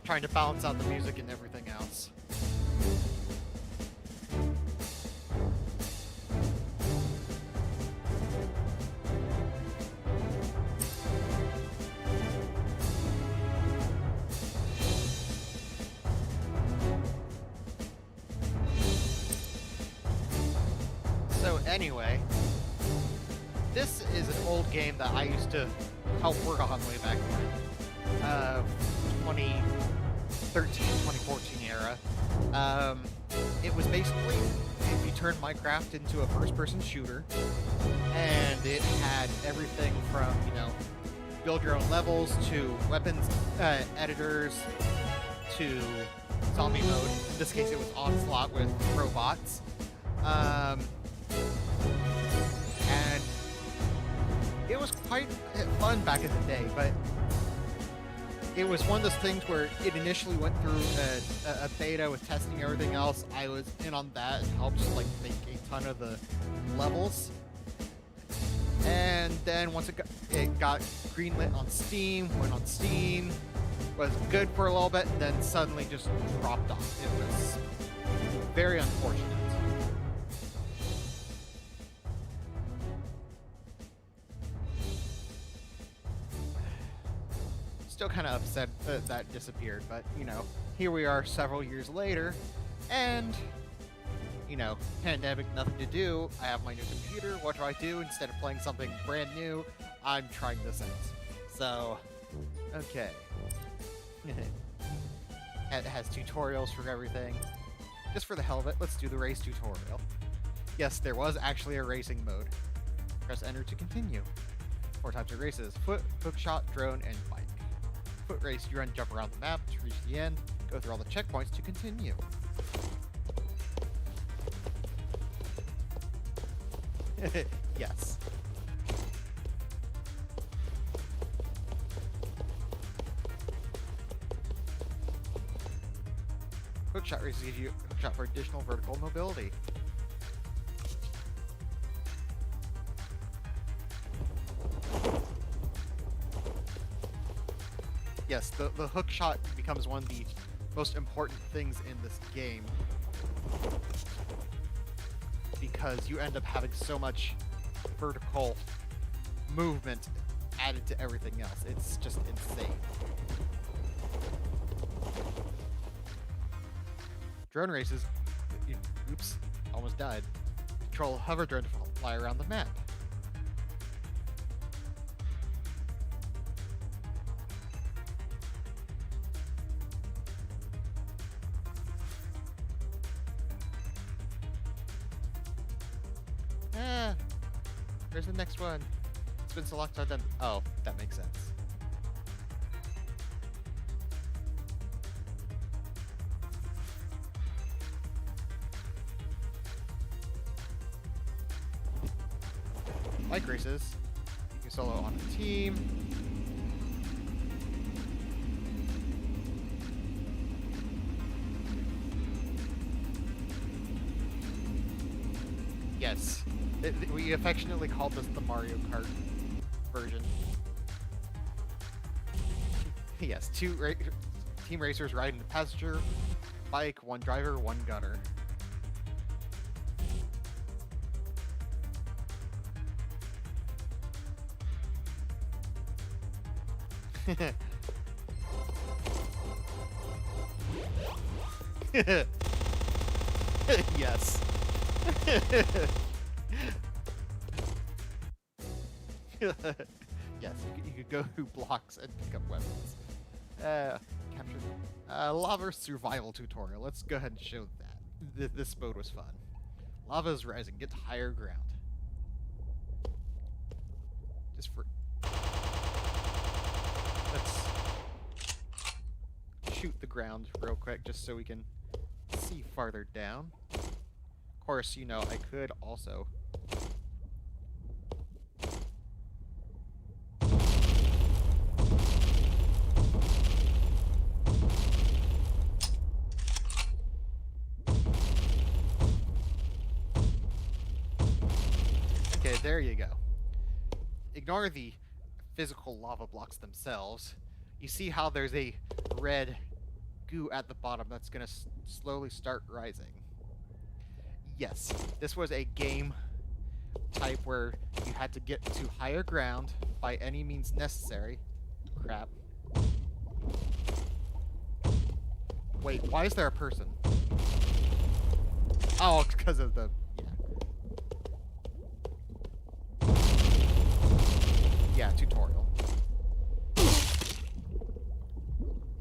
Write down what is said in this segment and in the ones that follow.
trying to balance out the music and everything else. So anyway, this is an old game that I used to help work on way back when. 2013, 2014 era. It was basically if you turn Minecraft into a first-person shooter, and it had everything from, you know, build your own levels to weapons editors to zombie mode. In this case, it was Onslaught with robots. And it was quite fun back in the day, but it was one of those things where it initially went through a beta with testing everything else. I was in on that and helped like make a ton of the levels. And then once it got greenlit on Steam, went on Steam, was good for a little bit, and then suddenly just dropped off. It was very unfortunate. Still kind of upset that disappeared, but, you know, here we are several years later, and, you know, pandemic, nothing to do. I have my new computer. What do I do? Instead of playing something brand new, I'm trying this out. So, okay. It has tutorials for everything. Just for the hell of it, let's do the race tutorial. Yes, there was actually a racing mode. Press enter to continue. 4 types of races: foot, hookshot, drone, and bike. Foot race, you run, jump around the map to reach the end, go through all the checkpoints to continue. Yes. Hookshot races give you a hookshot for additional vertical mobility. Yes, the hook shot becomes one of the most important things in this game, because you end up having so much vertical movement added to everything else. It's just insane. Drone races, oops, almost died. Control a hover drone to fly around the map. Where's the next one? It's been selected then. Oh, that makes sense. Bike races. You can solo on a team. Yes. We affectionately call this the Mario Kart version. Yes, team racers riding the passenger bike, 1 driver, 1 gunner. Yes. Yes, you could go through blocks and pick up weapons. Capture lava survival tutorial. Let's go ahead and show that. This mode was fun. Lava is rising. Get to higher ground. Just for... Let's shoot the ground real quick just so we can see farther down. Of course, you know, I could also... Okay, there you go. Ignore the physical lava blocks themselves. You see how there's a red goo at the bottom that's going to slowly start rising. Yes, this was a game type where you had to get to higher ground by any means necessary. Crap. Wait, why is there a person? Oh, it's because of the... Yeah, tutorial.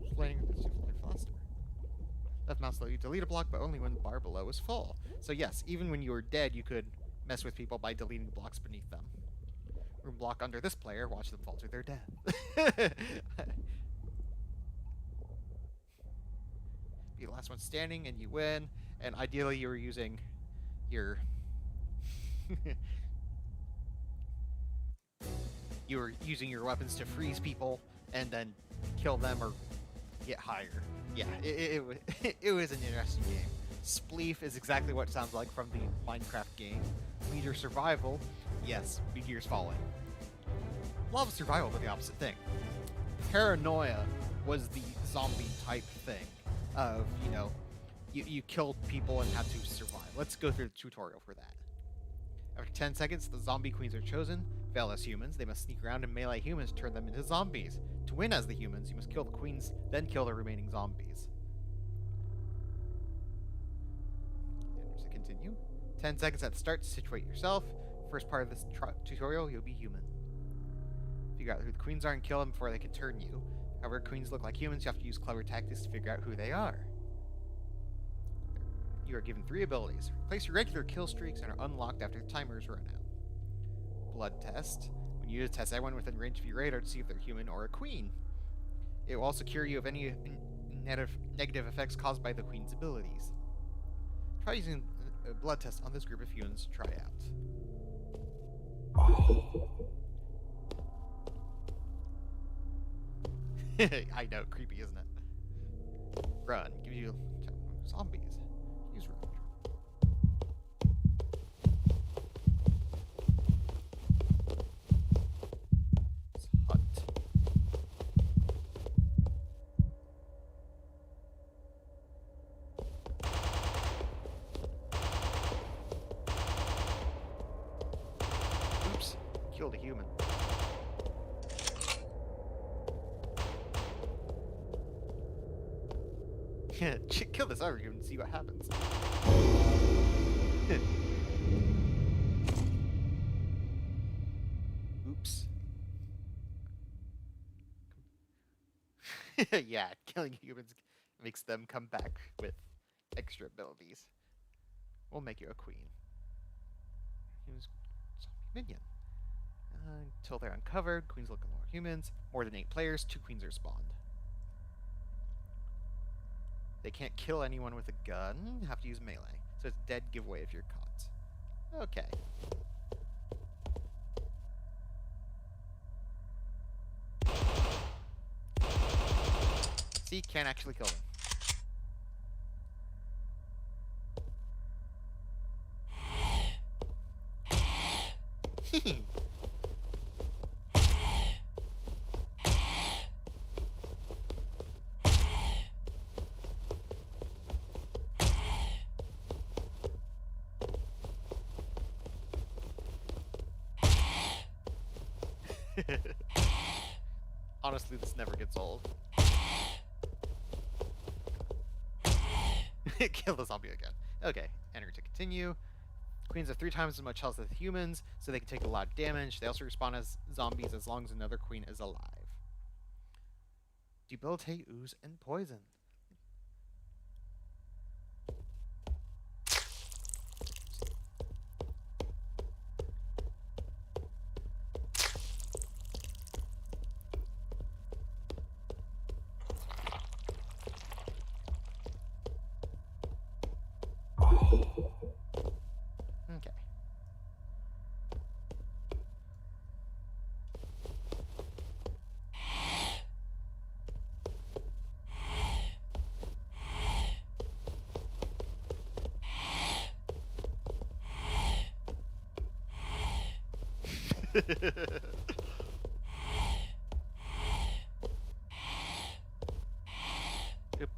Explaining this to faster. Left mouse let you delete a block, but only when the bar below is full. So yes, even when you were dead, you could mess with people by deleting blocks beneath them. Room block under this player, watch them fall to their death. Be the last one standing and you win, and ideally you were using your... you were using your weapons to freeze people and then kill them or get higher. Yeah, it was an interesting game. Spleef is exactly what it sounds like from the Minecraft game. Meteor survival, yes, meteors falling. Lava survival was the opposite thing. Paranoia was the zombie type thing of, you know, you killed people and had to survive. Let's go through the tutorial for that. After 10 seconds, the zombie queens are chosen. Fail as humans, they must sneak around and melee humans to turn them into zombies. To win as the humans, you must kill the queens, then kill the remaining zombies. And to continue. 10 seconds at the start to situate yourself. First part of this tutorial, you'll be human. Figure out who the queens are and kill them before they can turn you. However, queens look like humans, you have to use clever tactics to figure out who they are. You are given 3 abilities. Replace your regular kill streaks and are unlocked after the timers run out. Blood test. When you use test everyone within range of your radar to see if they're human or a queen. It will also cure you of any negative effects caused by the queen's abilities. Try using a blood test on this group of humans to try out. I know, creepy, isn't it? Run. Give you zombies. Use run. Hunt. Oops. Killed a human. Kill this other human and see what happens. Oops. Yeah, killing humans makes them come back with extra abilities. We'll make you a queen. Humans, zombie minion. Until they're uncovered, queens look more humans. More than 8 players, 2 queens are spawned. They can't kill anyone with a gun, have to use melee. So it's dead giveaway if you're caught. Okay. See, can't actually kill them. Honestly, this never gets old. Kill the zombie again. Okay, enter to continue. Queens have 3 times as much health as humans, so they can take a lot of damage. They also respawn as zombies as long as another queen is alive. Debilitate, ooze, and poison. Okay. Oop.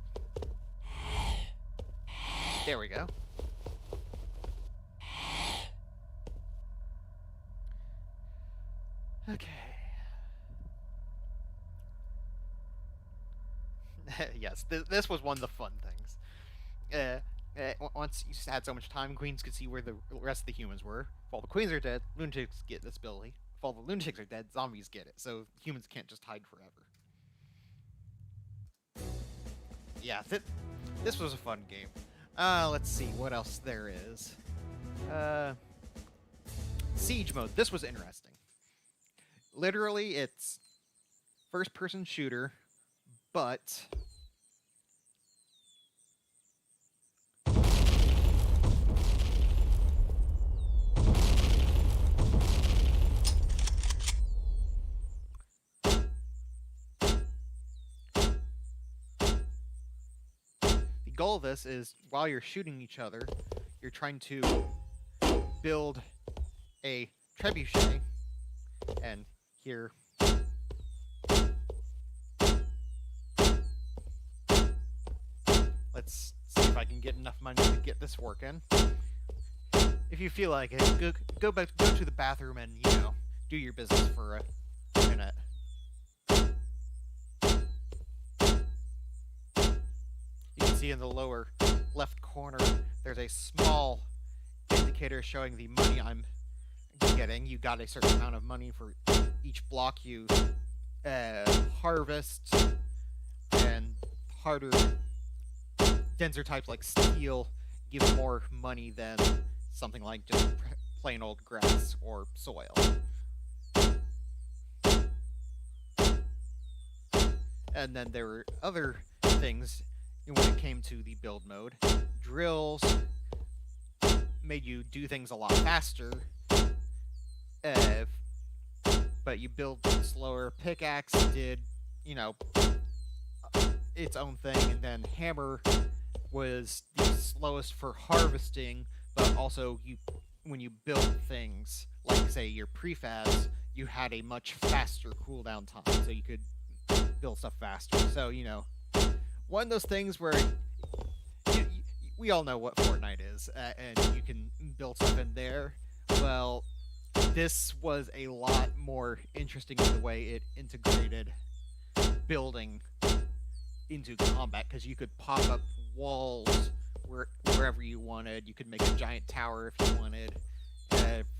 go. Okay. Yes, this was one of the fun things. Once you had so much time, queens could see where the rest of the humans were. If all the queens are dead, lunatics get this ability. If all the lunatics are dead, zombies get it. So humans can't just hide forever. Yeah, this was a fun game. Let's see what else there is. Siege mode. This was interesting. Literally, it's first-person shooter, but the goal of this is while you're shooting each other, you're trying to build a trebuchet, and here. Let's see if I can get enough money to get this working. If you feel like it, go to the bathroom and do your business for a minute. You can see in the lower left corner there's a small indicator showing the money I'm getting. You got a certain amount of money for each block you harvest, and harder, denser types like steel give more money than something like just plain old grass or soil. And then there were other things when it came to the build mode. Drills made you do things a lot faster, but you build slower. Pickaxe did, its own thing, and then hammer was the slowest for harvesting, but also when you build things, like say your prefabs, you had a much faster cooldown time, so you could build stuff faster. So, one of those things where we all know what Fortnite is, and you can build stuff in there. Well, this was a lot more interesting in the way it integrated building into combat, because you could pop up walls wherever you wanted. You could make a giant tower if you wanted.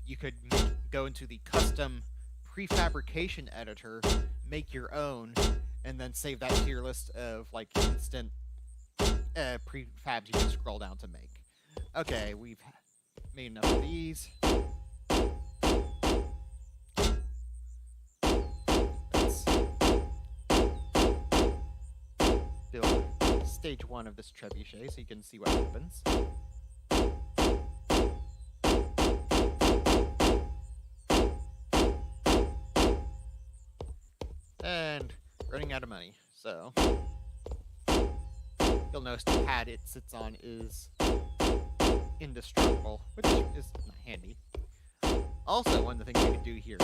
You could go into the custom prefabrication editor, make your own, and then save that to your list of like instant prefabs you can scroll down to make. Okay, we've made enough of these. Let's build stage 1 of this trebuchet so you can see what happens. And running out of money, so you'll notice the pad it sits on is indestructible, which is not handy. Also, one of the things you can do here,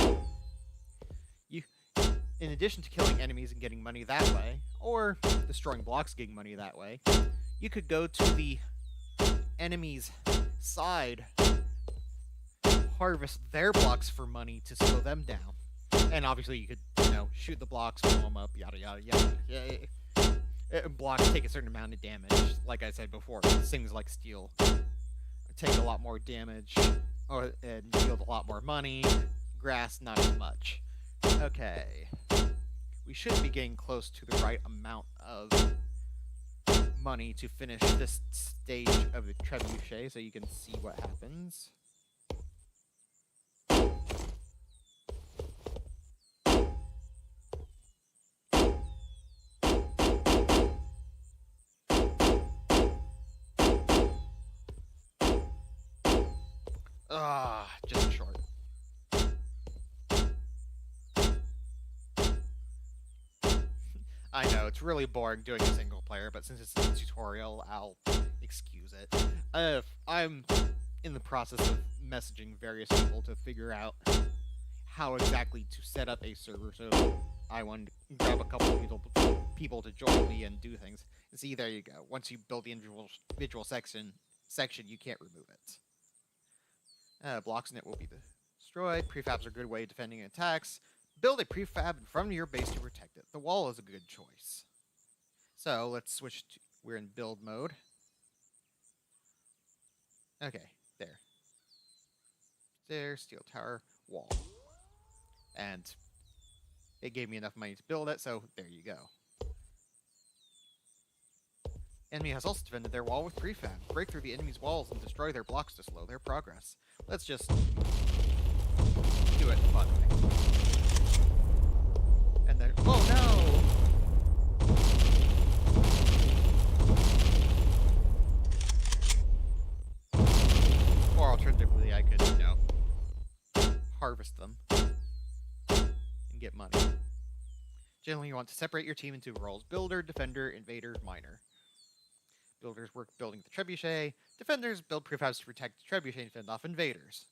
in addition to killing enemies and getting money that way, or destroying blocks getting money that way, you could go to the enemy's side, harvest their blocks for money to slow them down. And obviously you could, shoot the blocks, blow them up, yada yada yada. Blocks take a certain amount of damage. Like I said before, things like steel take a lot more damage, and yield a lot more money. Grass, not as much. Okay. We should be getting close to the right amount of money to finish this stage of the trebuchet, so you can see what happens. Just short. I know, it's really boring doing a single player, but since it's a tutorial, I'll excuse it. I'm in the process of messaging various people to figure out how exactly to set up a server, so I wanted to grab a couple of people to join me and do things. And see, there you go. Once you build the individual section, section, you can't remove it. Blocks in it will be destroyed. Prefabs are a good way of defending attacks. Build a prefab in front of your base to protect it. The wall is a good choice. So let's switch to, we're in build mode. Okay, there. There, steel tower, wall. And it gave me enough money to build it, so there you go. Enemy has also defended their wall with prefab. Break through the enemy's walls and destroy their blocks to slow their progress. Let's just do it fun way. And then, oh no! Or alternatively, I could, harvest them and get money. Generally, you want to separate your team into roles: builder, defender, invader, miner. Builders work building the trebuchet. Defenders build prefabs to protect the trebuchet and fend off invaders.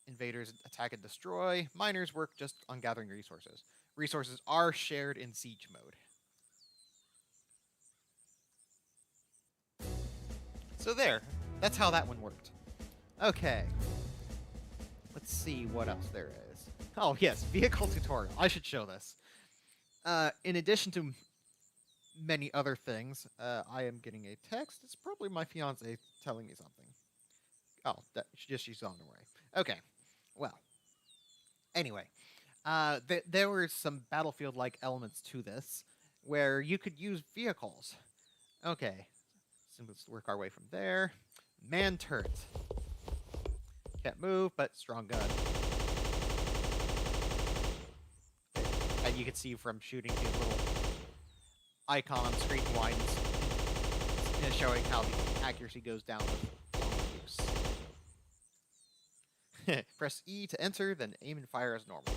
Invaders attack and destroy. Miners work just on gathering resources. Resources are shared in siege mode. So there. That's how that one worked. Okay. Let's see what else there is. Oh, yes. Vehicle tutorial. I should show this. In addition to many other things, I am getting a text. It's probably my fiance telling me something. Oh, she's on her way. Okay. Well. Anyway. There were some Battlefield-like elements to this, where you could use vehicles. Okay. So let's work our way from there. Man turret. Can't move, but strong gun. And you can see from shooting the little icon on screen widens, showing how the accuracy goes down with long use. Press E to enter, then aim and fire as normal.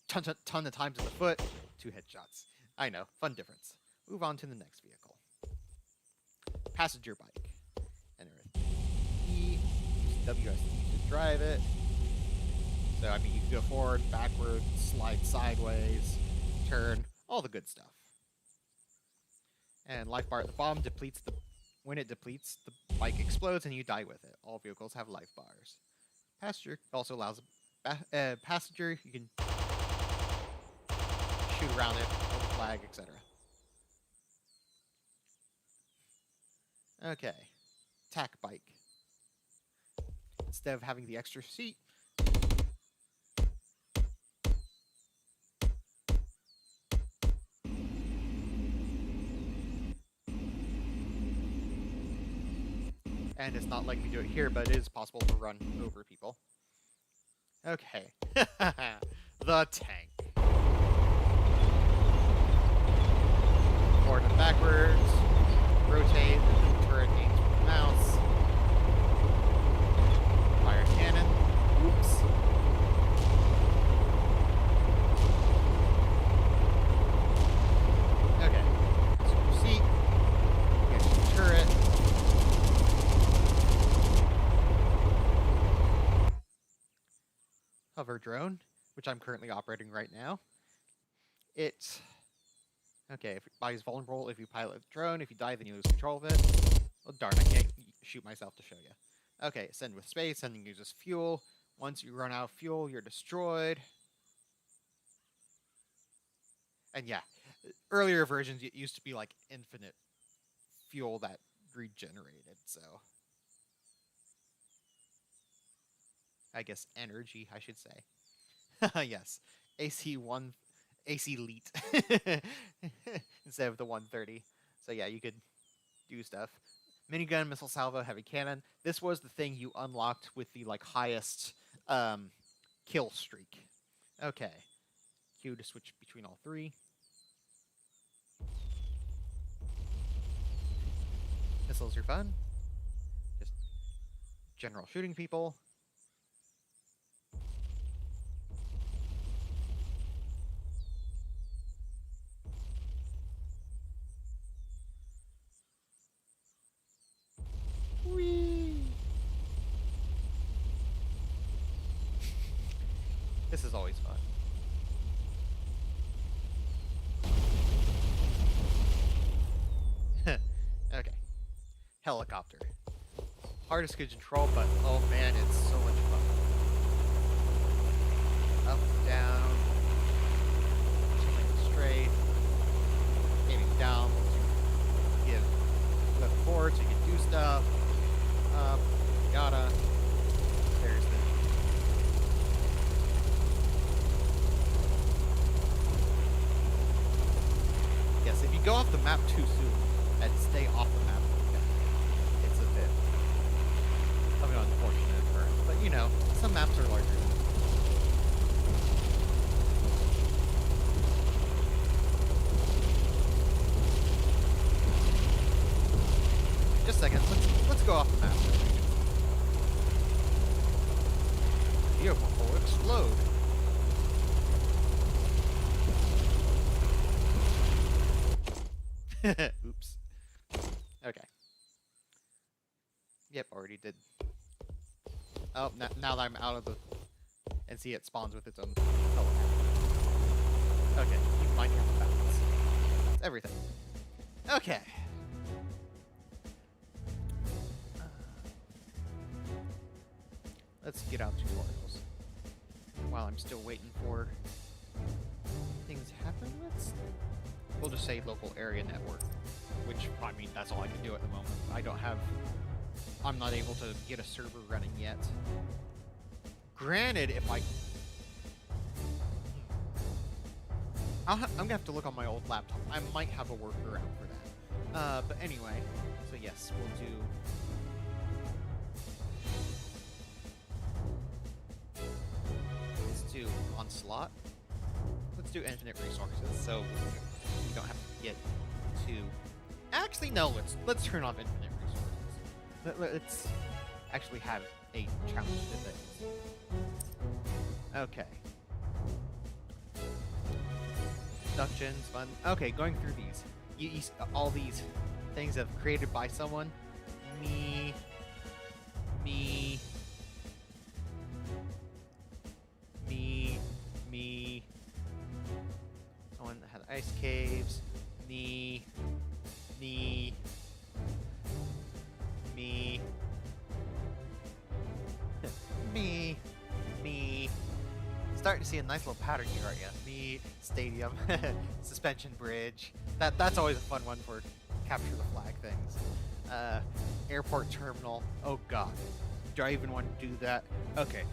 ton of times in the foot, 2 headshots. I know, fun difference. Move on to the next vehicle. Passenger bike. Enter E, use WSD to drive it. So, I mean, you can go forward, backward, slide sideways, turn, all the good stuff. And life bar at the bottom depletes the... When it depletes, the bike explodes and you die with it. All vehicles have life bars. Passenger also allows a passenger, you can shoot around it, hold the flag, etc. Okay. Tack bike. Instead of having the extra seat, and it's not letting me do it here, but it is possible to run over people. Okay. The tank. Forward and backwards. Rotate. The turret aims with the mouse. Fire cannon. Oops. Okay. So seat. Get the turret. Hover drone, which I'm currently operating right now. It's okay. If body's vulnerable, if you pilot the drone, if you die, then you lose control of it. Oh darn! I can't shoot myself to show you. Okay, send with space. Sending uses fuel. Once you run out of fuel, you're destroyed. And yeah, earlier versions it used to be like infinite fuel that regenerated. So I guess energy, I should say. Yes, AC elite instead of the 130. So yeah, you could do stuff. Minigun, missile salvo, heavy cannon. This was the thing you unlocked with the highest kill streak. Okay, Q to switch between all three. Missiles are fun. Just general shooting people. This is always fun. helicopter. Hardest to control, but oh man, it's so much fun. Up, down, straight, aiming down to give left forward so you can do stuff. Up, yada. There's the. Yes, if you go off the map too soon and stay off the map, it's a bit of an unfortunate turn. But you know, some maps are larger. Just a second, let's go off the map. Vehicle will explode. Oops. Okay. Yep, already did. Oh, now that I'm out of the... And see, it spawns with its own color. Okay, keep in mind your balance. That's everything. Okay. Let's get out tutorials. While I'm still waiting for things to happen, we'll just say local area network, which, I mean, that's all I can do at the moment. I'm not able to get a server running yet. Granted, if I'm gonna have to look on my old laptop. I might have a workaround for that. But anyway, so yes, we'll do... Let's do Onslaught. Let's do Infinite Resources, so we don't have to get to... Actually, no, let's turn off Infinite Resources. Let's actually have a challenge to things. Okay. Dungeons, fun. Okay, going through these. You all these things have created by someone. Me. Someone that had ice caves. Me. Starting to see a nice little pattern here, aren't you? Me, stadium, suspension bridge. That's always a fun one for capture the flag things. Airport terminal. Oh god, do I even want to do that? Okay.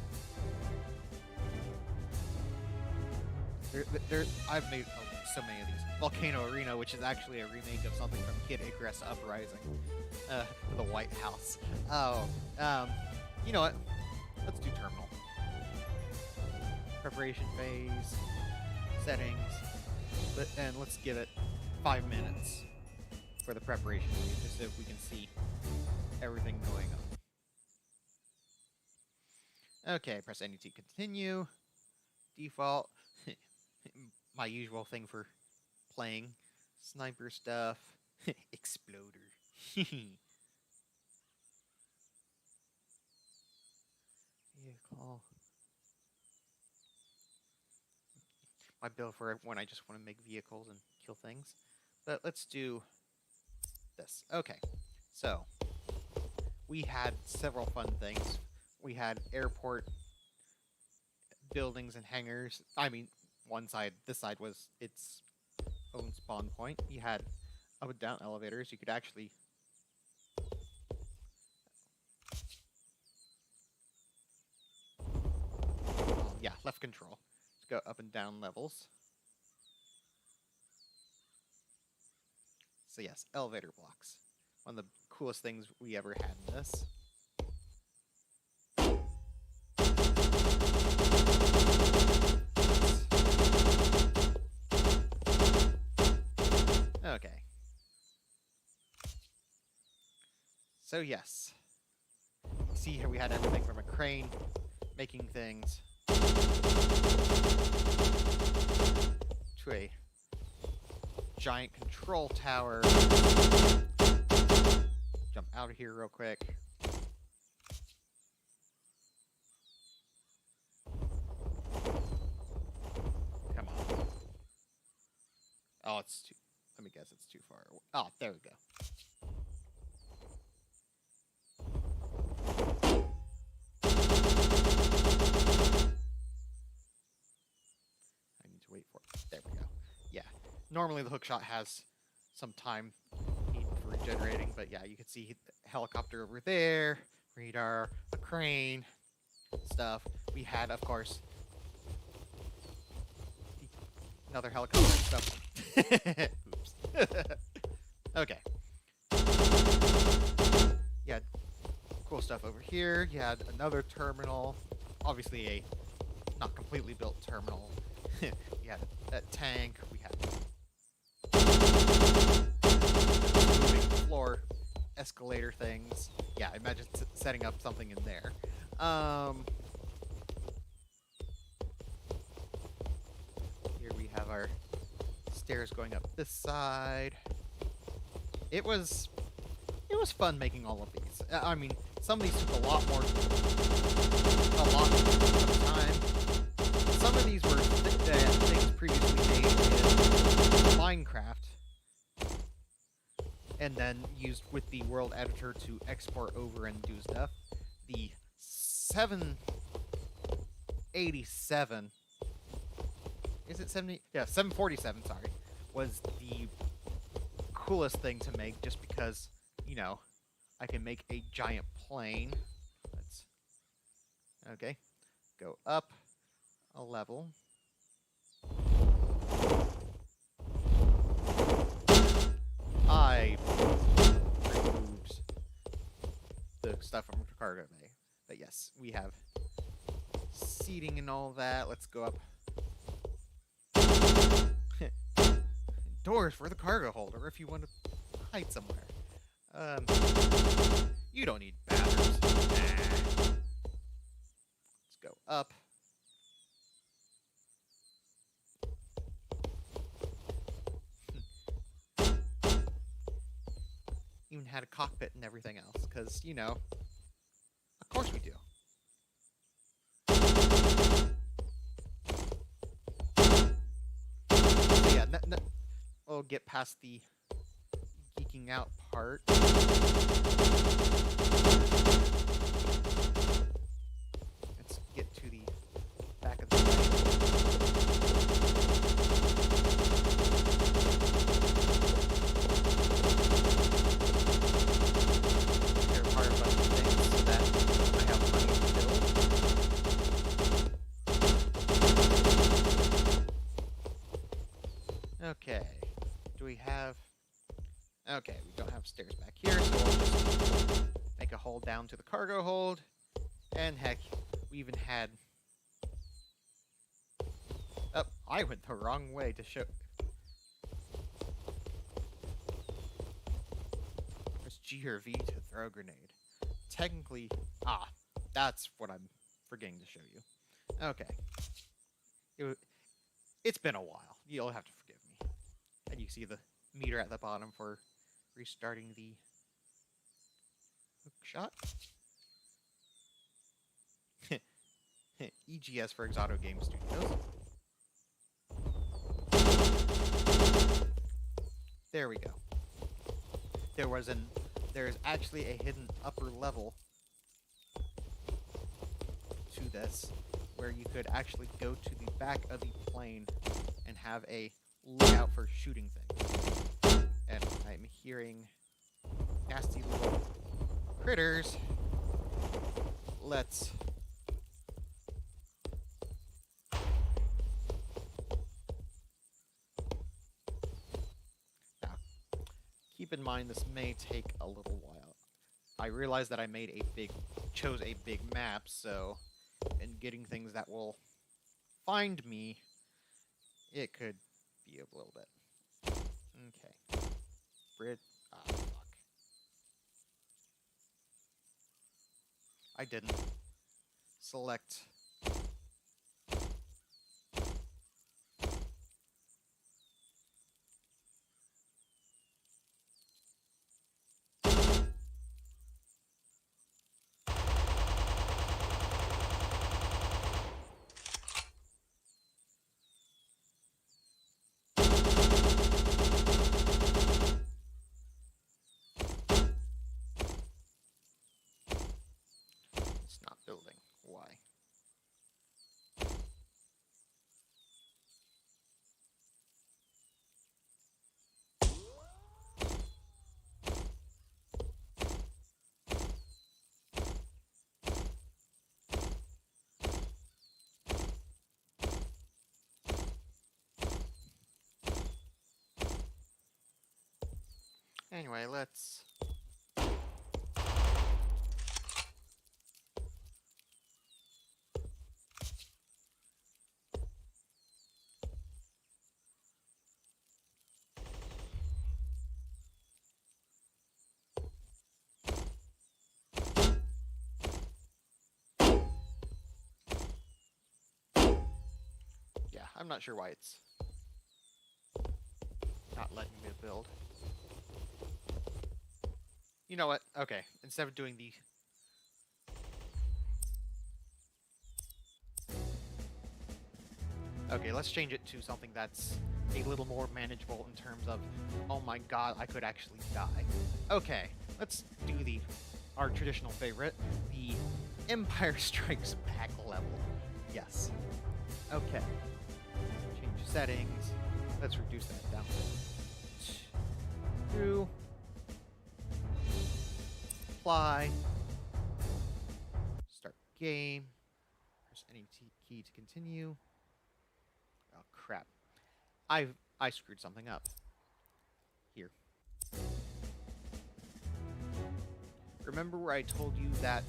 I've made so many of these. Volcano Arena, which is actually a remake of something from Kid Icarus Uprising. The White House. Oh, you know what? Let's do terminal. Preparation phase, settings, and let's give it 5 minutes for the preparation phase, just so we can see everything going on. Okay, press any to continue. Default. My usual thing for playing. Sniper stuff. Exploder. Vehicle. My build for when I just want to make vehicles and kill things. But let's do this. Okay, so we had several fun things. We had airport buildings and hangars. I mean, this side was its own spawn point. You had up and down elevators. You could actually... yeah, left control. Go up and down levels. So yes, elevator blocks. One of the coolest things we ever had in this. Okay. So yes. See here we had everything from a crane, making things, to a giant control tower. Jump out of here real quick. Come on. Oh, it's too... Let me guess, it's too far away. Oh, there we go. wait for it. There we go. Yeah. Normally the hookshot has some time need for regenerating, but yeah, you can see the helicopter over there, radar, a crane, stuff. We had, of course, another helicopter stuff. Oops. Okay. You had cool stuff over here. You had another terminal. Obviously a not completely built terminal. You had that tank. We had moving floor escalator things. Yeah, imagine setting up something in there. Here we have our stairs going up this side. It was fun making all of these. I mean, some of these took a lot of time. Some of these were things previously made in Minecraft, and then used with the world editor to export over and do stuff. The 787, is it 70? Yeah, 747, sorry, was the coolest thing to make just because, you know, I can make a giant plane. Let's, okay, go up a level. I removed the stuff from the cargo bay. But yes, we have seating and all that. Let's go up. Doors for the cargo holder if you want to hide somewhere. You don't need bathrooms. Nah. Let's go up. Even had a cockpit and everything else, because, you know, of course we do. So yeah, we'll get past the geeking out part. Let's get to the back of the plane. There are a bunch of things so that I have money to build. Okay. Do we have... Okay, we don't have stairs back here, so we'll just make a hole down to the cargo hold. And heck, we even had... Oh, I went the wrong way to show... Press G or V to throw a grenade. Technically... Ah, that's what I'm forgetting to show you. Okay. It's been a while. You'll have to forgive me. And you see the meter at the bottom for restarting the hook shot. EGS for Exoto Game Studios. There we go. There's actually a hidden upper level to this, where you could actually go to the back of the plane and have a lookout for shooting things. And I'm hearing nasty little critters. Let's... Now, keep in mind this may take a little while. I realize that I chose a big map, so in getting things that will find me, it could be a little bit. Okay. Fuck. I didn't select. Building. Why? Anyway, let's... Yeah, I'm not sure why it's not letting me build. You know what? Okay, instead of doing the... Okay, let's change it to something that's a little more manageable in terms of, oh my god, I could actually die. Okay, let's do our traditional favorite, the Empire Strikes Back level. Yes. Okay. Change settings. Let's reduce that down to 2. Apply. Start game. Press any key to continue. Oh crap. I screwed something up. Here. Remember where I told you that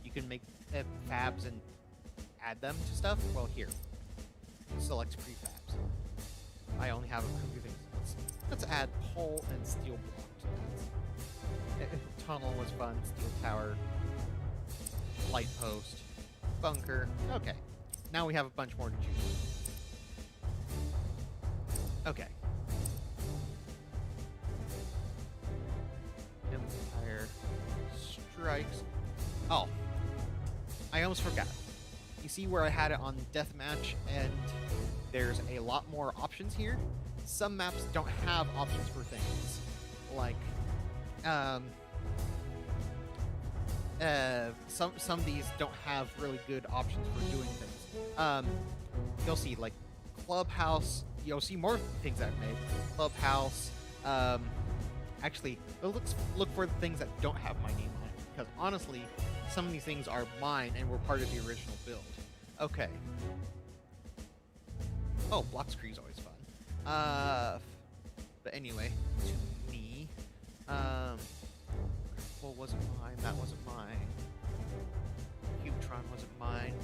you can make fabs and add them to stuff? Well, here. Select prefabs. I only have a few things. Let's add pole and steel block to that. Tunnel was fun. Steel tower. Light post. Bunker. Okay. Now we have a bunch more to choose. Okay. Empire Strikes. Oh. I almost forgot. You see where I had it on deathmatch and there's a lot more options here? Some maps don't have options for things. Like, some of these don't have really good options for doing things. You'll see, like, Clubhouse, you'll see more things I've made. Clubhouse, actually, look for the things that don't have my name on it, because honestly, some of these things are mine and were part of the original build. Okay. Oh, block screen is always fun. But anyway, to me, well, wasn't mine, that wasn't mine. Cubetron wasn't mine.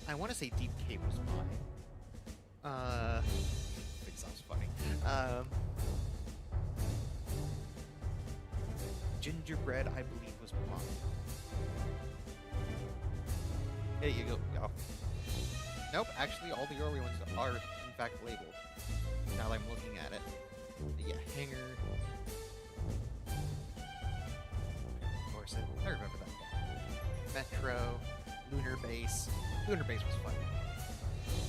I want to say Deep Cave was mine. It sounds funny. Gingerbread, I believe, was mine. There you go. Nope, actually, all the early ones are, in fact, labeled. Now that I'm looking at it. Yeah, Hanger. Dorset. I remember that guy. Metro. Lunar Base. Lunar Base was fun.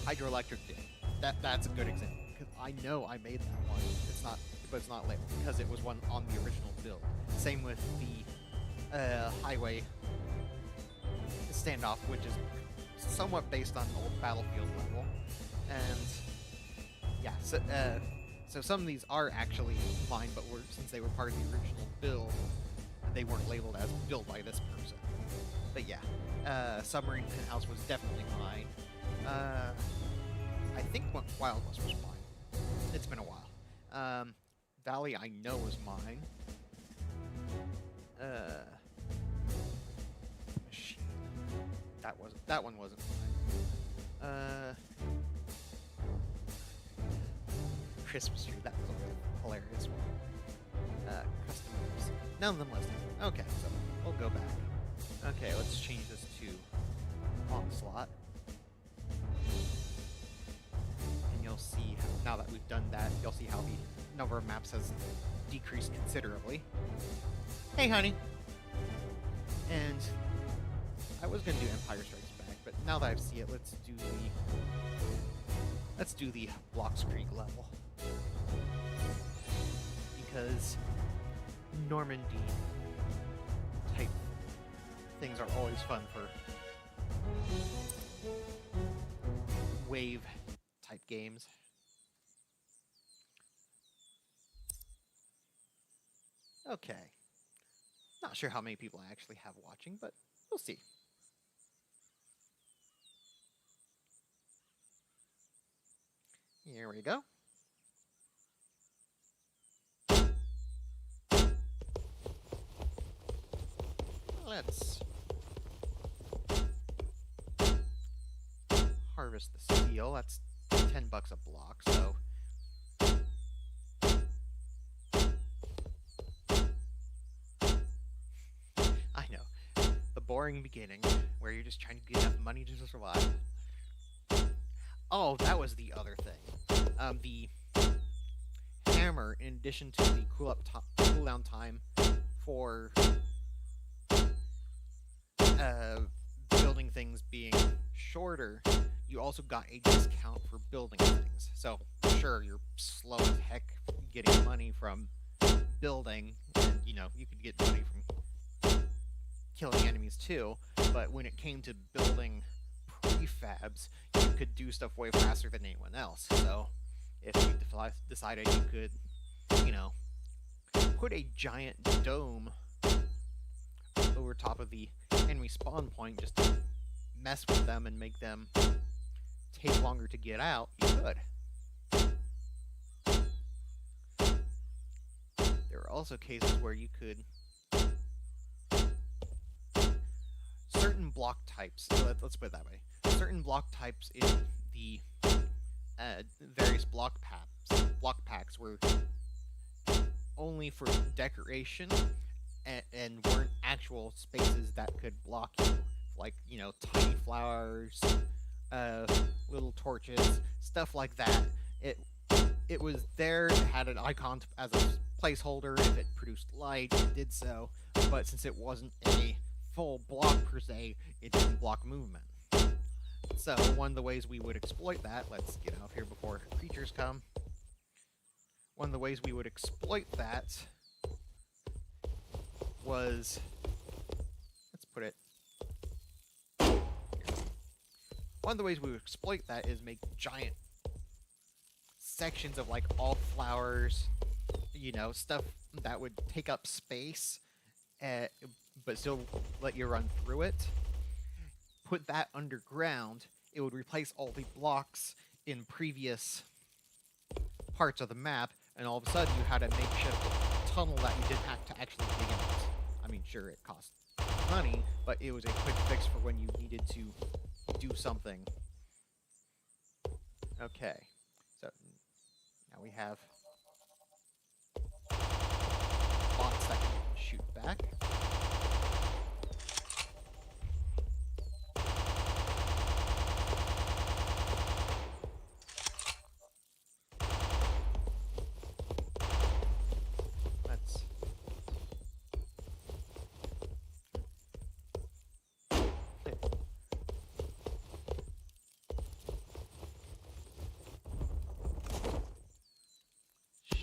Hydroelectric Dam. That's a good example. Because I know I made that one. But it's not labeled. Because it was one on the original build. Same with the Highway Standoff, which is somewhat based on the old Battlefield level. And yeah, so some of these are actually mine, but since they were part of the original build, they weren't labeled as built by this person. But yeah, Submarine Penthouse was definitely mine. I think Wild West was mine. It's been a while. Valley I know was mine. Machine. That one wasn't mine. Christmas tree, that was a hilarious one. Custom moves. None of them listed. Okay, so we'll go back. Okay, let's change this to Onslaught. And you'll see, now that we've done that, you'll see how the number of maps has decreased considerably. Hey, honey! And I was gonna do Empire Strikes Back, but now that I see it, let's do the Blocks Creek level. Because Normandy type things are always fun for wave type games. Okay. Not sure how many people I actually have watching, but we'll see. Here we go. Let's harvest the steel. That's $10 a block, so I know. The boring beginning, where you're just trying to get enough money to survive. Oh, that was the other thing. The hammer, in addition to the cooldown time for building things being shorter, you also got a discount for building things. So, sure, you're slow as heck getting money from building, and, you know, you could get money from killing enemies too, but when it came to building prefabs, you could do stuff way faster than anyone else. So, if you decided you could, you know, put a giant dome over top of the enemy spawn point just to mess with them and make them take longer to get out, you could. There are also cases where you could... Certain block types, let's put it that way, certain block types in the various block packs were only for decoration and weren't actual spaces that could block you. Like, you know, tiny flowers, little torches, stuff like that. It was there, it had an icon as a placeholder. If it produced light, it did so, but since it wasn't a full block per se, it didn't block movement. So one of the ways we would exploit that, let's get out of here before creatures come. One of the ways we would exploit that was, let's put it here. One of the ways we would exploit that is make giant sections of like all flowers, you know, stuff that would take up space, but still let you run through it. Put that underground, it would replace all the blocks in previous parts of the map, and all of a sudden you had a makeshift tunnel that you didn't have to actually dig into. I mean, sure, it cost money, but it was a quick fix for when you needed to do something. Okay, so now we have bots that can shoot back.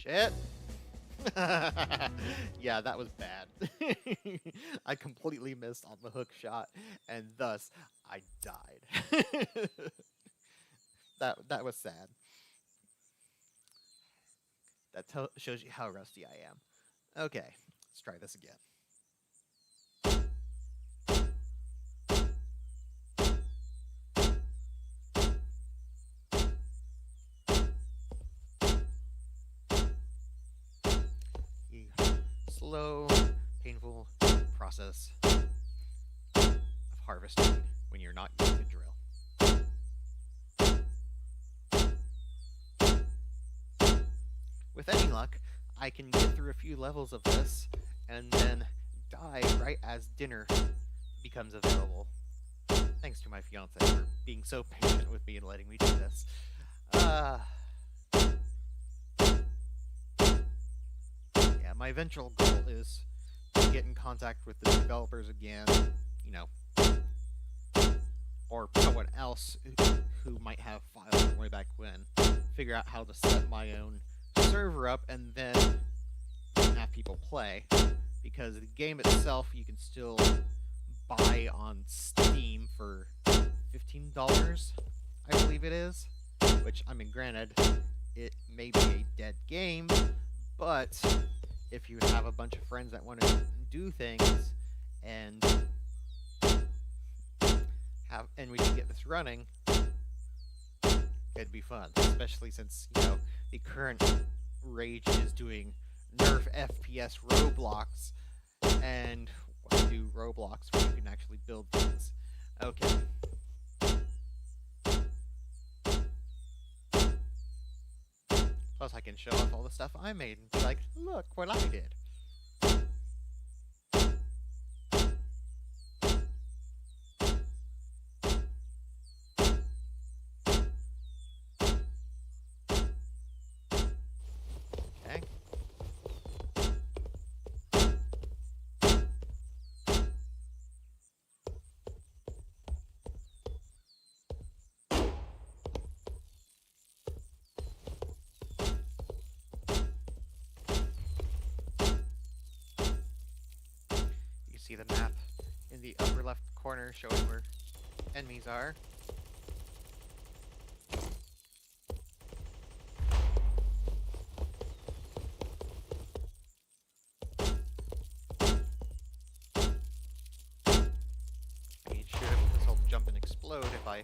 Shit. Yeah, that was bad. I completely missed on the hook shot, and thus I died. That was sad. That shows you how rusty I am. Okay, let's try this again. Slow, painful process of harvesting when you're not using a drill. With any luck, I can get through a few levels of this and then die right as dinner becomes available. Thanks to my fiance for being so patient with me and letting me do this. Yeah, my eventual goal is to get in contact with the developers again, you know, or someone else who might have files from way back when, figure out how to set my own server up, and then have people play, because the game itself you can still buy on Steam for $15, I believe it is, which, I mean, granted, it may be a dead game, but if you have a bunch of friends that want to do things and we can get this running, It'd be fun, especially since, the current rage is doing Nerf FPS Roblox, and do Roblox where you can actually build things. Okay. Plus, I can show off all the stuff I made and be like, look what I did. Okay. You can see the map in the upper left corner showing where enemies are. I need to shoot him because he'll jump and explode if I...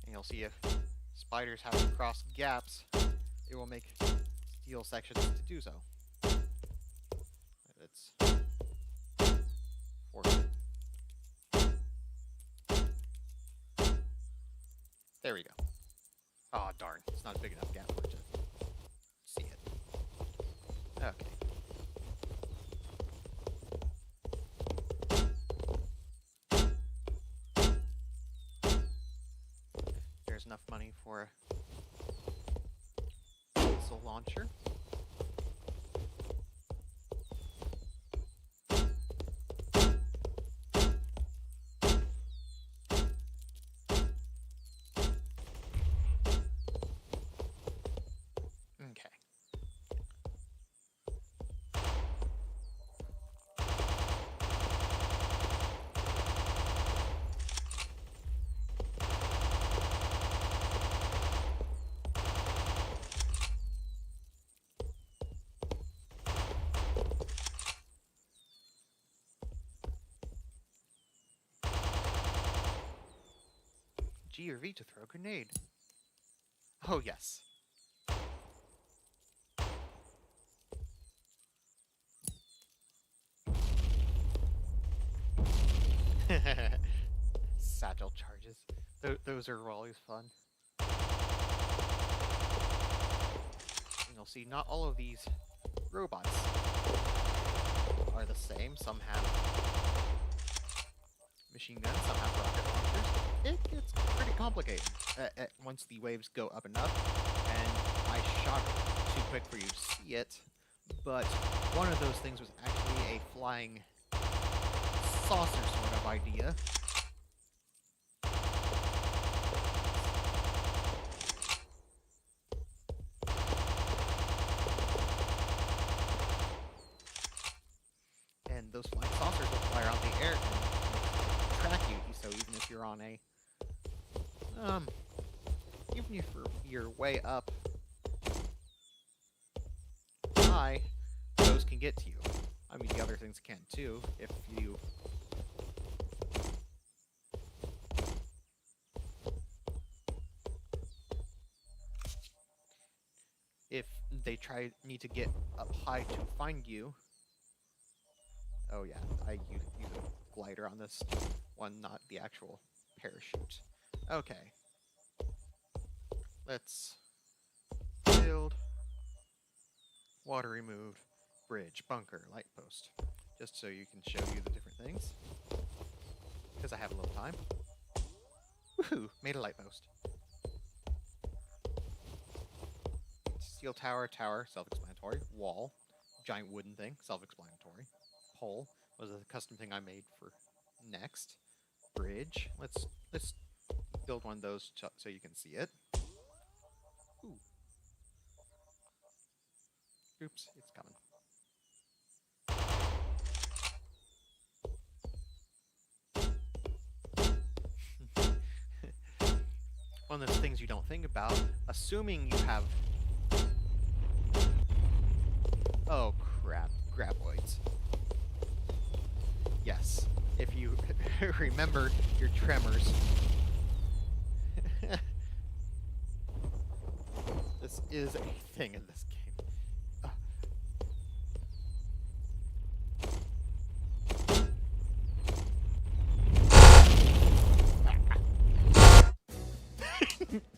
And you'll see if spiders have to cross gaps, it will make steel sections to do so. It's force it. There we go. Aw, oh, darn. It's not a big enough gap for it to see it. Okay. There's enough money for a missile launcher. Okay. G or V to throw a grenade. Oh, yes. Satchel charges. Those are always fun. And you'll see not all of these robots are the same. Some have machine guns, some have rocket launchers. It gets pretty complicated once the waves go up and up. And I shot too quick for you to see it, but one of those things was actually a flying saucer sort of idea. And those flying saucers will fly around the air and track you, so even if you're on a... even if you're way up high, those can get to you. I mean, the other things can too, if they need to get up high to find you. Oh yeah, I use a glider on this one, not the actual parachute. Okay. Let's build, water removed, bridge, bunker, light post. Just so you can show you the different things. Because I have a little time. Woohoo! Made a light post. Steel tower, self-explanatory. Wall, giant wooden thing, self-explanatory. Pole was a custom thing I made for next. Bridge. Let's build one of those so you can see it. Ooh. Oops, it's coming. one of those things you don't think about, assuming you have... Oh, crap. Graboids. Yes. If you remember your tremors. This is a thing in this game.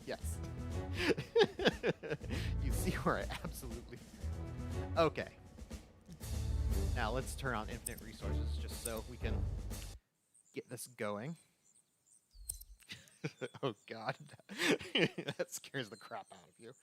Yes. You see where I absolutely... Okay. Now let's turn on infinite resources just so we can get this going. Oh god. That scares the crap out of you.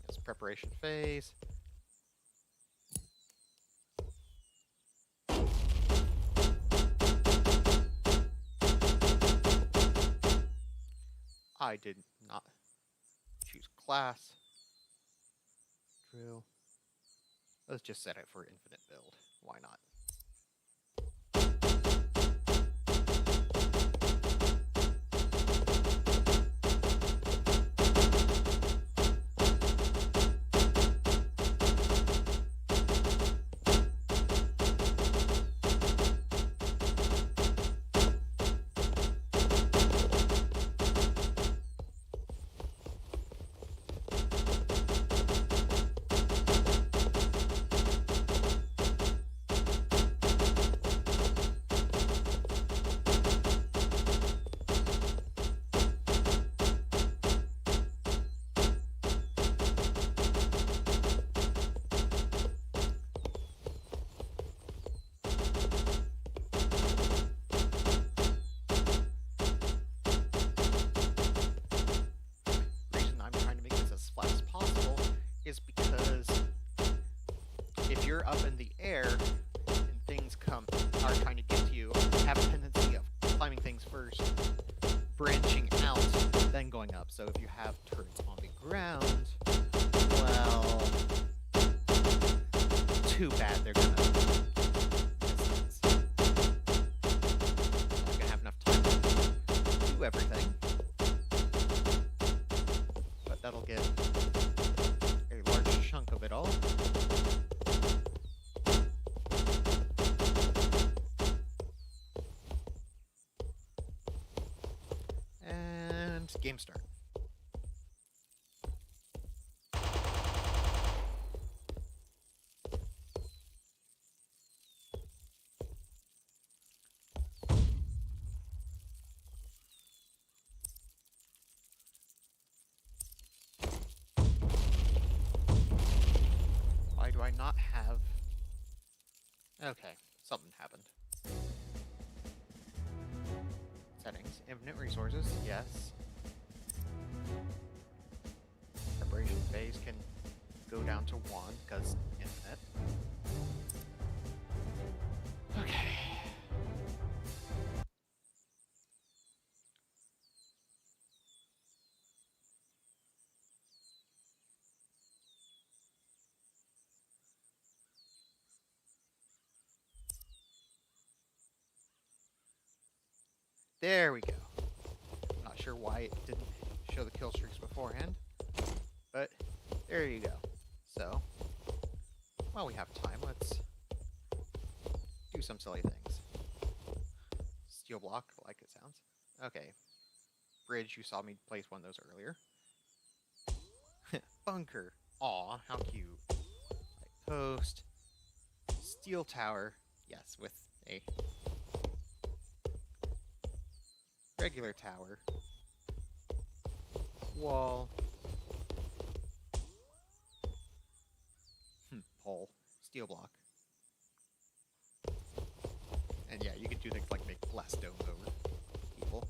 It's preparation phase. I did not choose class. Drill. Let's just set it for infinite build. Why not? Is because if you're up in the air and things are trying to get to you, have a tendency of climbing things first, branching out, then going up. So if you have turrets on the ground, well, too bad they're gonna miss things. Not gonna have enough time to do everything, but that'll get a large chunk of it all. And game start. Why do I not have... Okay, something happened. Settings. Infinite resources, yes. Preparation phase can go down to 1, because infinite. Okay. There we go. I'm not sure why it didn't show the kill streaks beforehand, but there you go. So, while we have time, let's do some silly things. Steel block, like it sounds. Okay. Bridge, you saw me place one of those earlier. Bunker. Aw, how cute. Light post. Steel tower. Yes, with a regular tower. Wall. Pole. Steel block. And yeah, you can do things like make glass domes over people.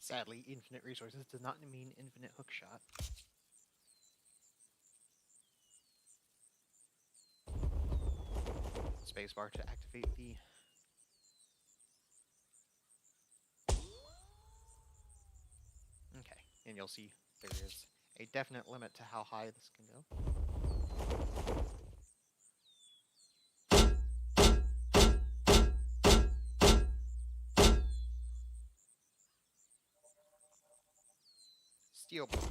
Sadly, infinite resources does not mean infinite hookshot. Spacebar to activate the... Okay, and you'll see there is a definite limit to how high this can go. Steel block.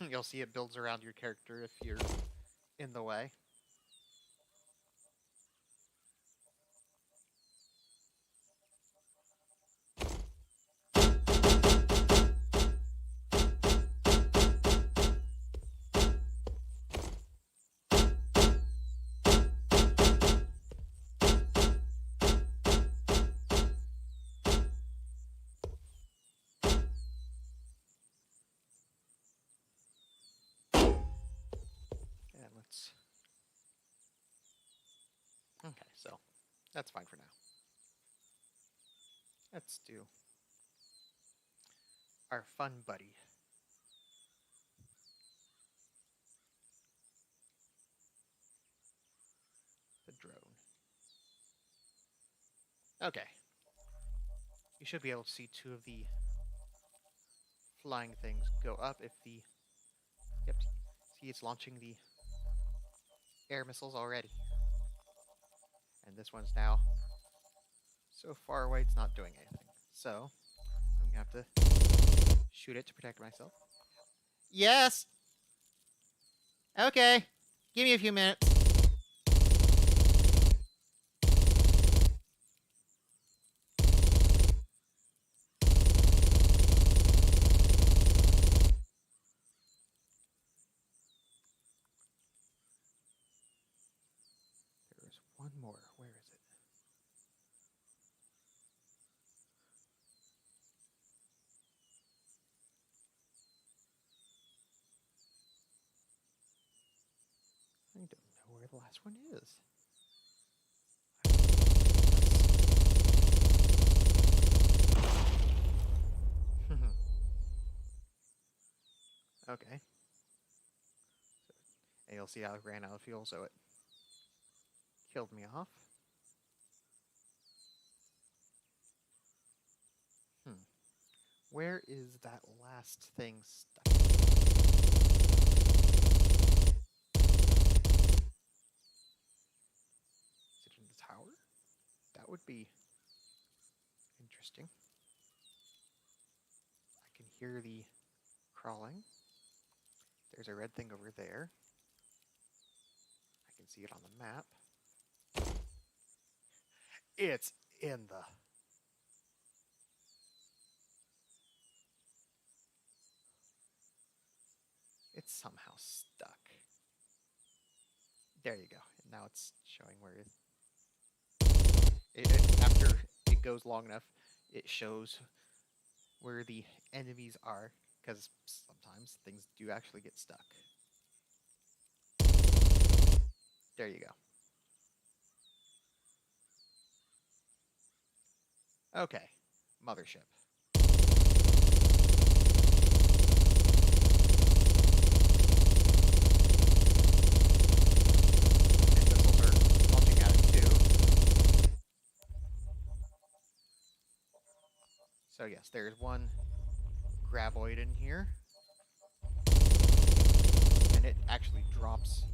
You'll see it builds around your character if you're in the way. And let's... Okay, so that's fine for now. Let's do our fun buddy. The drone. Okay. You should be able to see two of the flying things go up if the... Yep, see it's launching the air missiles already. And this one's now so far away it's not doing anything. So, I'm gonna have to shoot it to protect myself. Yes! Okay. Give me a few minutes. There's one more. Where is it? I don't know where the last one is. Okay. And you'll see how it ran out of fuel, so it killed me off. Where is that last thing stuck? Is it in the tower? That would be interesting. I can hear the crawling. There's a red thing over there. I can see it on the map. It's in the... It's somehow stuck. There you go. And now it's showing where after it goes long enough, it shows where the enemies are, because sometimes things do actually get stuck. There you go. Okay, mothership. So yes, there's one graboid in here. And it actually drops.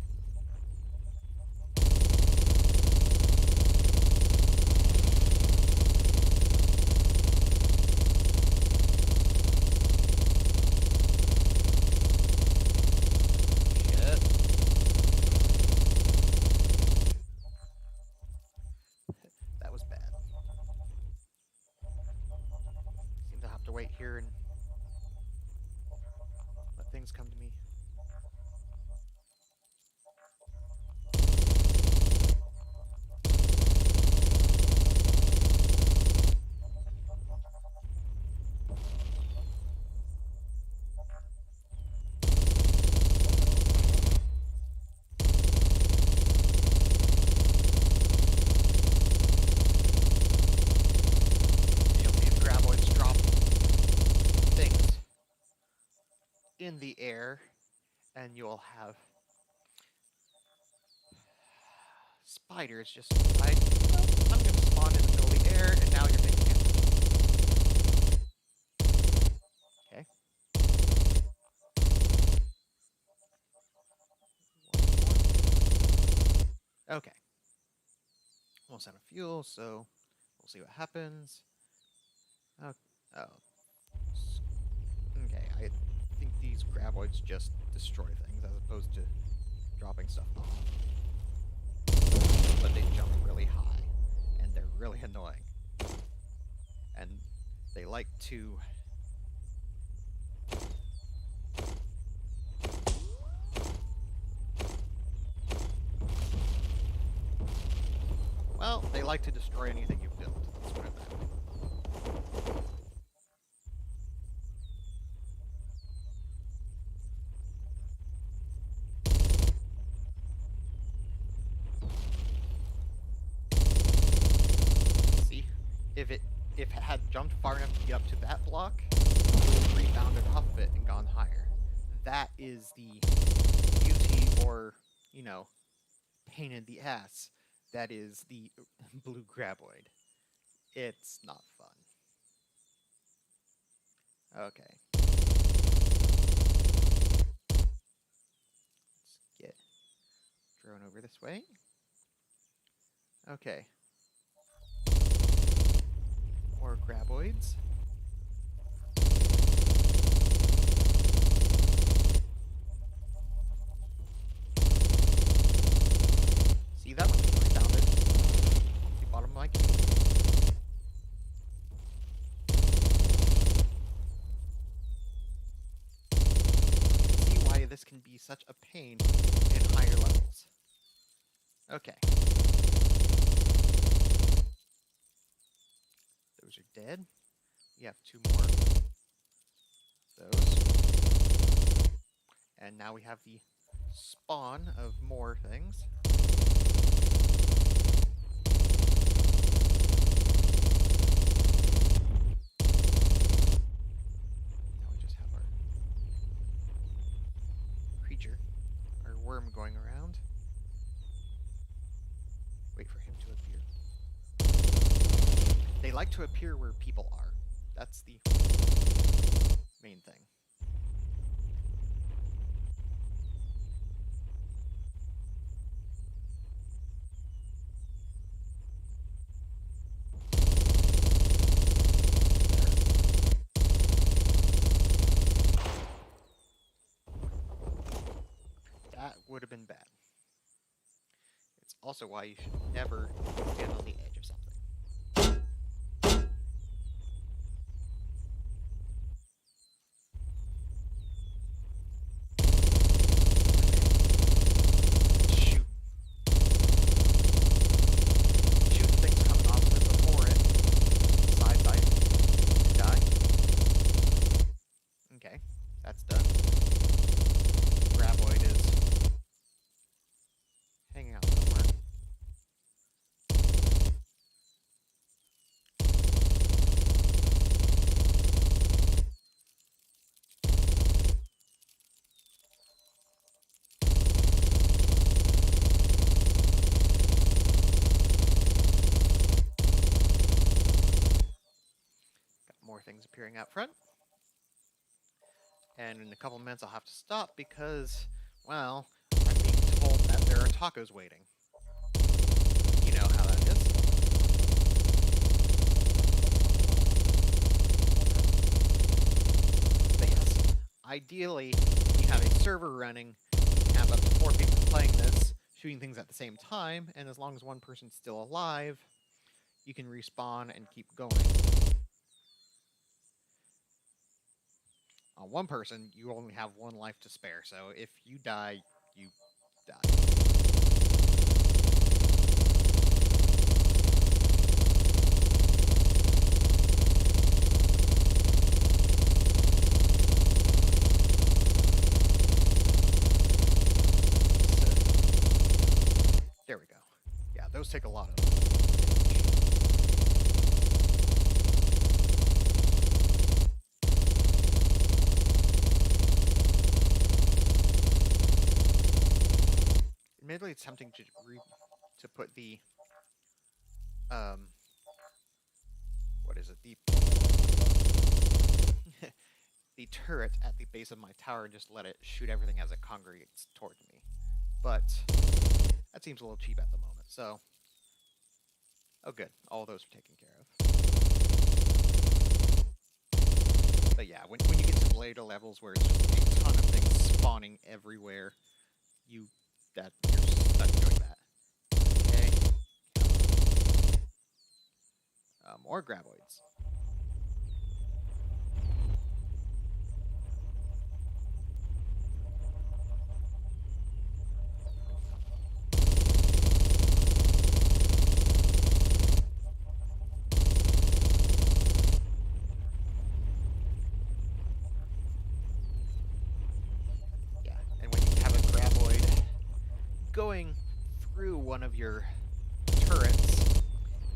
Shit. That was bad. Seem to have to wait here and let things come to me. in the air, and you'll have spiders just decide, well, I'm going to spawn in the middle of the air, and now you're making it. Okay. Okay. Almost out of fuel, so we'll see what happens. Oh. Okay, I think these graboids just destroy things as opposed to dropping stuff off. But they jump really high, and they're really annoying. And they like to... Well, they like to destroy anything you've built. Let's put it that way. See? If it had jumped far enough to get up to that block, it would have rebounded off of it and gone higher. That is the beauty or, you know, pain in the ass that is the blue graboid. It's not fun. Okay. Let's get drone over this way. Okay. More graboids. See, that one just rebounded. The bottom of my cube. See why this can be such a pain in higher levels. Okay. Those are dead. We have 2 more of those. And now we have the spawn of more things. Now we just have our creature, our worm going around. Wait for him to appear. They like to appear where people are. That's the main thing. That would have been bad. It's also why you should never get on the edge of something. Shoot. Shoot the things coming off of it before it. Side, die. Okay, that's done. Graboid is hanging out somewhere. Got more things appearing out front. And in a couple minutes I'll have to stop because, well, I'm being told that there are tacos waiting. You know how that is. But yes, ideally, when you have a server running, you can have up to 4 people playing this, shooting things at the same time, and as long as one person's still alive, you can respawn and keep going. On one person, you only have 1 life to spare, so if you die, you die. There we go. Yeah, those take a lot of damage. really tempting to put the what is it, the the turret at the base of my tower and just let it shoot everything as it congregates toward me, but that seems a little cheap at the moment. So, oh good, all those are taken care of. But yeah, when you get to later levels where it's just a ton of things spawning everywhere, you're stuck doing that. Okay. More graboids. Yeah, and when you have a graboid going through one of your turrets,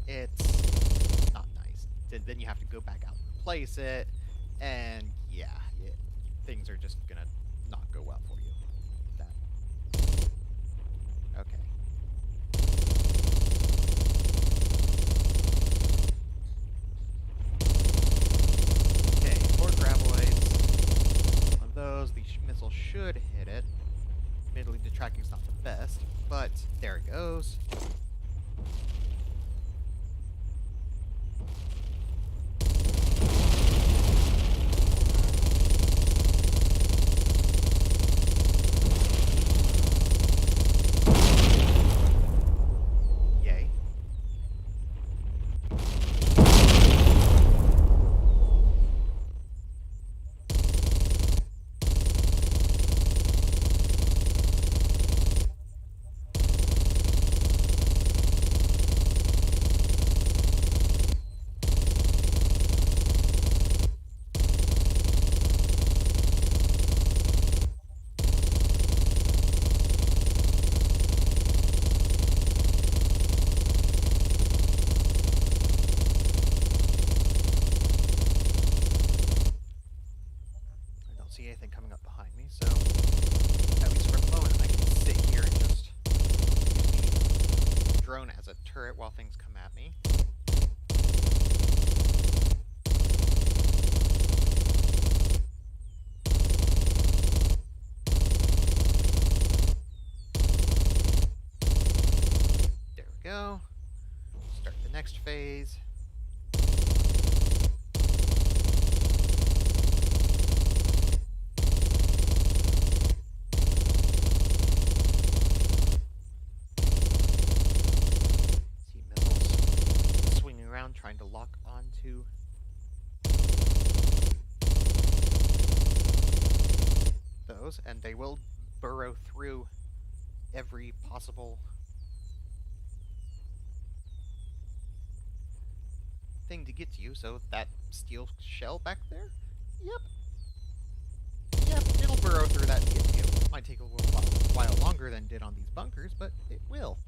it's not nice. Then you have to go back out and replace it, and yeah, things are just gonna not go well for you. Okay. Okay, 4 graboids. On those, the missile should hit it. Admittedly, the tracking's not the best, but there it goes. Yay. See anything coming up behind me, so at least for the moment I can sit here and just use the drone as a turret while things come at me. There we go. Start the next phase. Trying to lock onto those, and they will burrow through every possible thing to get to you. So that steel shell back there, yep, it'll burrow through that to get to you. Might take a while longer than it did on these bunkers, but it will.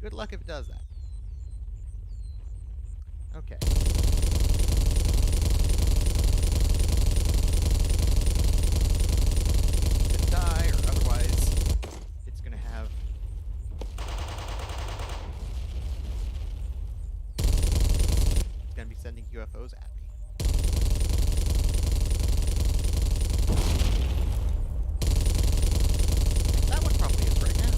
Good luck if it does that. Okay. To die, or otherwise, it's gonna have. It's gonna be sending UFOs at me. That one probably is right now.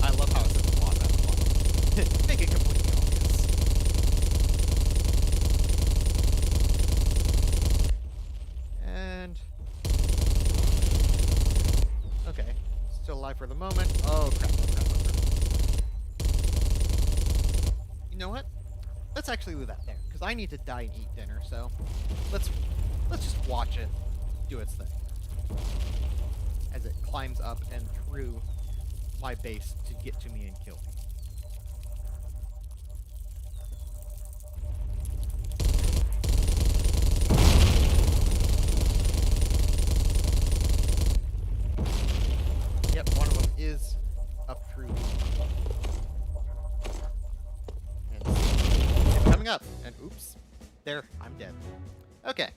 I love how it says pause at the bottom. Make it completely obvious. And okay, still alive for the moment. Oh crap! You know what? Let's actually leave that there because I need to die and eat dinner. So let's just watch it do its thing as it climbs up and through my base to get to me and kill me. Yep, one of them is up through. And it's coming up, and oops, there, I'm dead. Okay.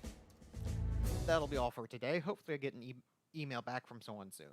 that'll be all for today. Hopefully I get an email back from someone soon.